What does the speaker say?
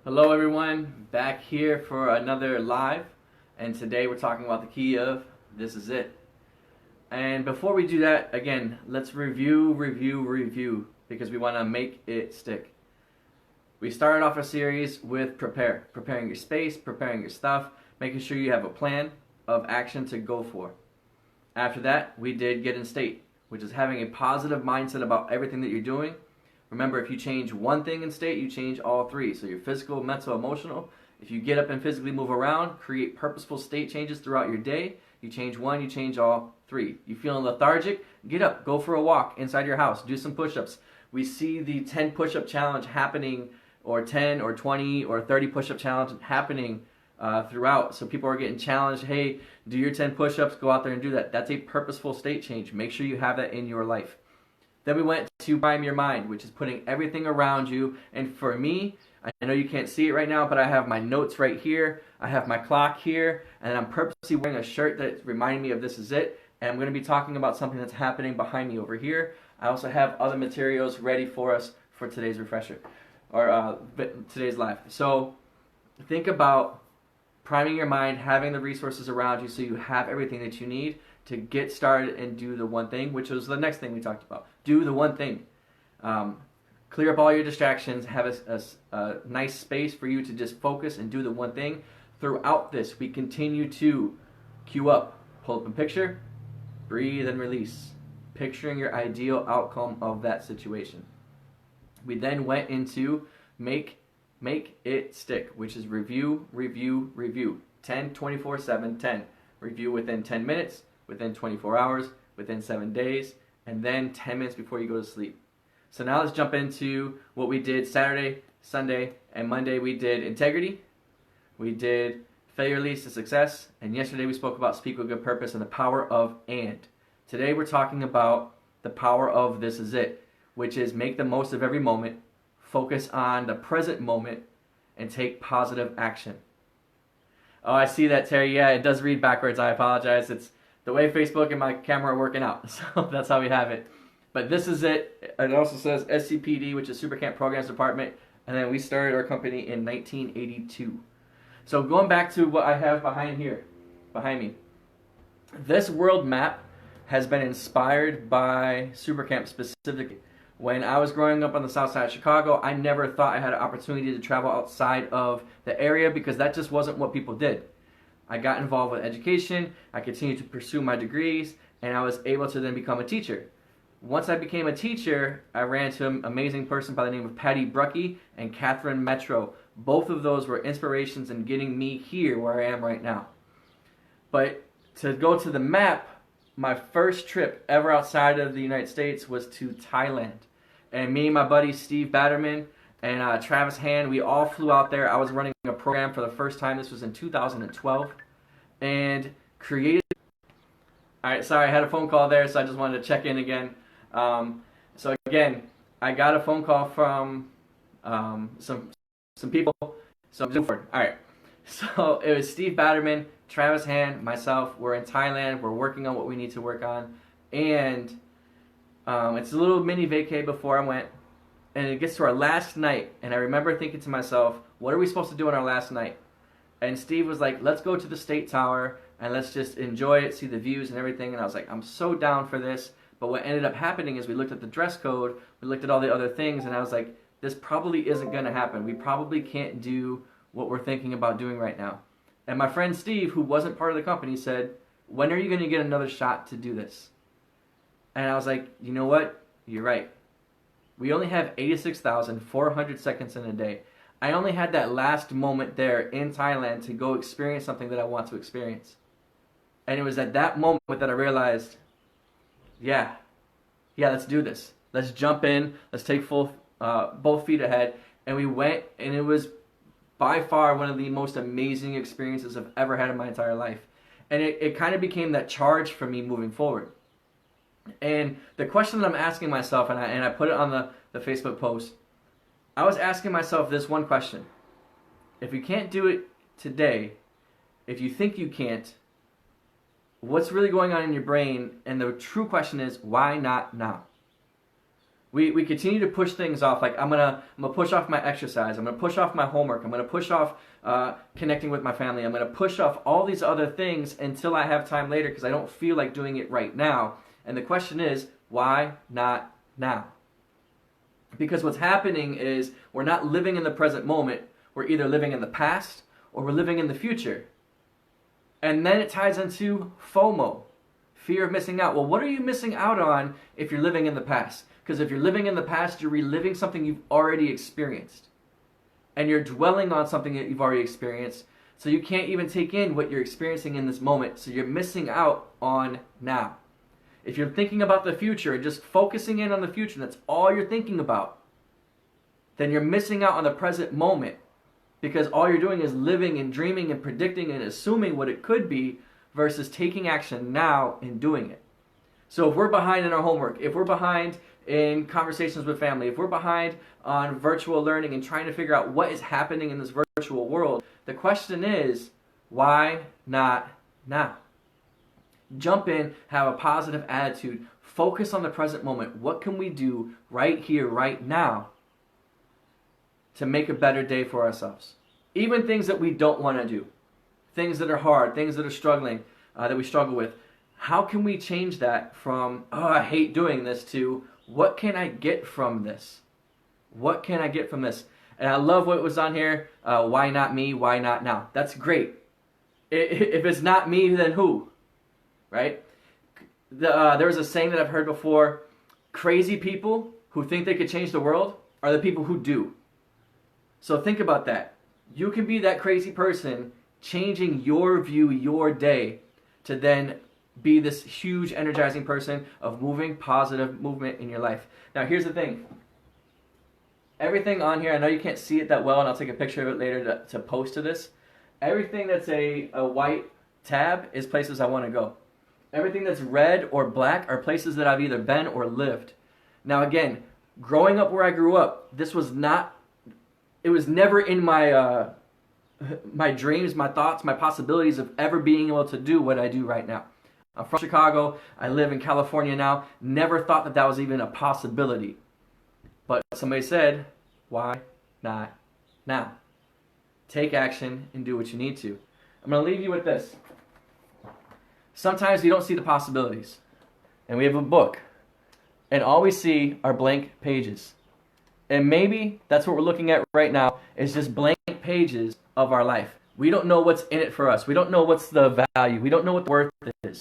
Hello everyone, back here for another live, and today we're talking about the key of this is it. And before we do that, again, let's review, because we want to make it stick. We started off a series with preparing your space, preparing your stuff, making sure you have a plan of action to go for. After that, we did get in state, which is having a positive mindset about everything that you're doing. Remember, if you change one thing in state, you change all three. So your physical, mental, emotional. If you get up and physically move around, create purposeful state changes throughout your day, you change one, you change all three. You feeling lethargic? Get up, go for a walk inside your house, do some push-ups. We see the 10 push-up challenge happening, or 10 or 20 or 30 push-up challenge happening throughout. So people are getting challenged, hey, do your 10 push-ups, go out there and do that. That's a purposeful state change. Make sure you have that in your life. Then we went to prime your mind, which is putting everything around you. And for me, I know you can't see it right now, but I have my notes right here. I have my clock here, and I'm purposely wearing a shirt that's reminding me of this is it. And I'm going to be talking about something that's happening behind me over here. I also have other materials ready for us for today's refresher, or today's live. So think about priming your mind, having the resources around you so you have everything that you need to get started and do the one thing, which was the next thing we talked about. Do the one thing. Clear up all your distractions, have a nice space for you to just focus and do the one thing. Throughout this, we continue to cue up, pull up a picture, breathe and release, picturing your ideal outcome of that situation. We then went into make it stick, which is review. 10, 24/7, 10. Review within 10 minutes, within 24 hours, within 7 days, and then 10 minutes before you go to sleep. So now let's jump into what we did Saturday, Sunday, and Monday. We did integrity, we did failure leads to success, and yesterday we spoke about speak with good purpose and the power of and. Today we're talking about the power of this is it, which is make the most of every moment, focus on the present moment, and take positive action. Oh, I see that, Terry. Yeah, it does read backwards. I apologize. It's the way Facebook and my camera are working out. So that's how we have it. But this is it. It also says SCPD, which is SuperCamp Programs Department. And then we started our company in 1982. So going back to what I have behind me. This world map has been inspired by SuperCamp specifically. When I was growing up on the south side of Chicago, I never thought I had an opportunity to travel outside of the area because that just wasn't what people did. I got involved with education, I continued to pursue my degrees, and I was able to then become a teacher. Once I became a teacher, I ran into an amazing person by the name of Patty Brucky and Catherine Metro. Both of those were inspirations in getting me here where I am right now. But to go to the map, my first trip ever outside of the United States was to Thailand. And me and my buddy Steve Batterman and Travis Hand, we all flew out there. I was running a program for the first time. This was in 2012. And created... Alright, sorry, I had a phone call there, so I just wanted to check in again. So again, I got a phone call from some people. So I'm forward. Alright, so it was Steve Batterman, Travis Hand, myself. We're in Thailand. We're working on what we need to work on. And... it's a little mini vacay before I went, and it gets to our last night, and I remember thinking to myself, what are we supposed to do on our last night? And Steve was like, let's go to the State Tower, and let's just enjoy it, see the views and everything, and I was like, I'm so down for this. But what ended up happening is we looked at the dress code, we looked at all the other things, and I was like, this probably isn't going to happen. We probably can't do what we're thinking about doing right now. And my friend Steve, who wasn't part of the company, said, when are you going to get another shot to do this? And I was like, you know what? You're right. We only have 86,400 seconds in a day. I only had that last moment there in Thailand to go experience something that I want to experience. And it was at that moment that I realized, yeah, let's do this. Let's jump in. Let's take both feet ahead. And we went, and it was by far one of the most amazing experiences I've ever had in my entire life. And it kind of became that charge for me moving forward. And the question that I'm asking myself, and I put it on the Facebook post, I was asking myself this one question. If you can't do it today, if you think you can't, what's really going on in your brain? And the true question is, why not now? We continue to push things off. Like I'm gonna push off my exercise. I'm gonna push off my homework. I'm gonna push off connecting with my family. I'm gonna push off all these other things until I have time later because I don't feel like doing it right now. And the question is, why not now? Because what's happening is we're not living in the present moment. We're either living in the past or we're living in the future. And then it ties into FOMO, fear of missing out. Well, what are you missing out on if you're living in the past? Because if you're living in the past, you're reliving something you've already experienced. And you're dwelling on something that you've already experienced. So you can't even take in what you're experiencing in this moment. So you're missing out on now. If you're thinking about the future and just focusing in on the future, and that's all you're thinking about, then you're missing out on the present moment. Because all you're doing is living and dreaming and predicting and assuming what it could be versus taking action now and doing it. So if we're behind in our homework, if we're behind in conversations with family, if we're behind on virtual learning and trying to figure out what is happening in this virtual world, the question is, why not now? Jump in, have a positive attitude, focus on the present moment. What can we do right here, right now to make a better day for ourselves? Even things that we don't want to do, things that are hard, things that are struggling, that we struggle with. How can we change that from, oh, I hate doing this, to what can I get from this? What can I get from this? And I love what was on here. Why not me? Why not now? That's great. If it's not me, then who? Right? There was a saying that I've heard before. Crazy people who think they could change the world are the people who do. So think about that. You can be that crazy person changing your view, your day, to then be this huge energizing person of moving positive movement in your life. Now here's the thing. Everything on here, I know you can't see it that well, and I'll take a picture of it later to post to this. Everything that's a white tab is places I want to go. Everything that's red or black are places that I've either been or lived. Now again, growing up where I grew up, this was not, it was never in my my dreams, my thoughts, my possibilities of ever being able to do what I do right now. I'm from Chicago. I live in California now. Never thought that that was even a possibility. But somebody said, why not now? Take action and do what you need to. I'm going to leave you with this. Sometimes we don't see the possibilities. And we have a book. And all we see are blank pages. And maybe that's what we're looking at right now, is just blank pages of our life. We don't know what's in it for us. We don't know what's the value. We don't know what the worth is.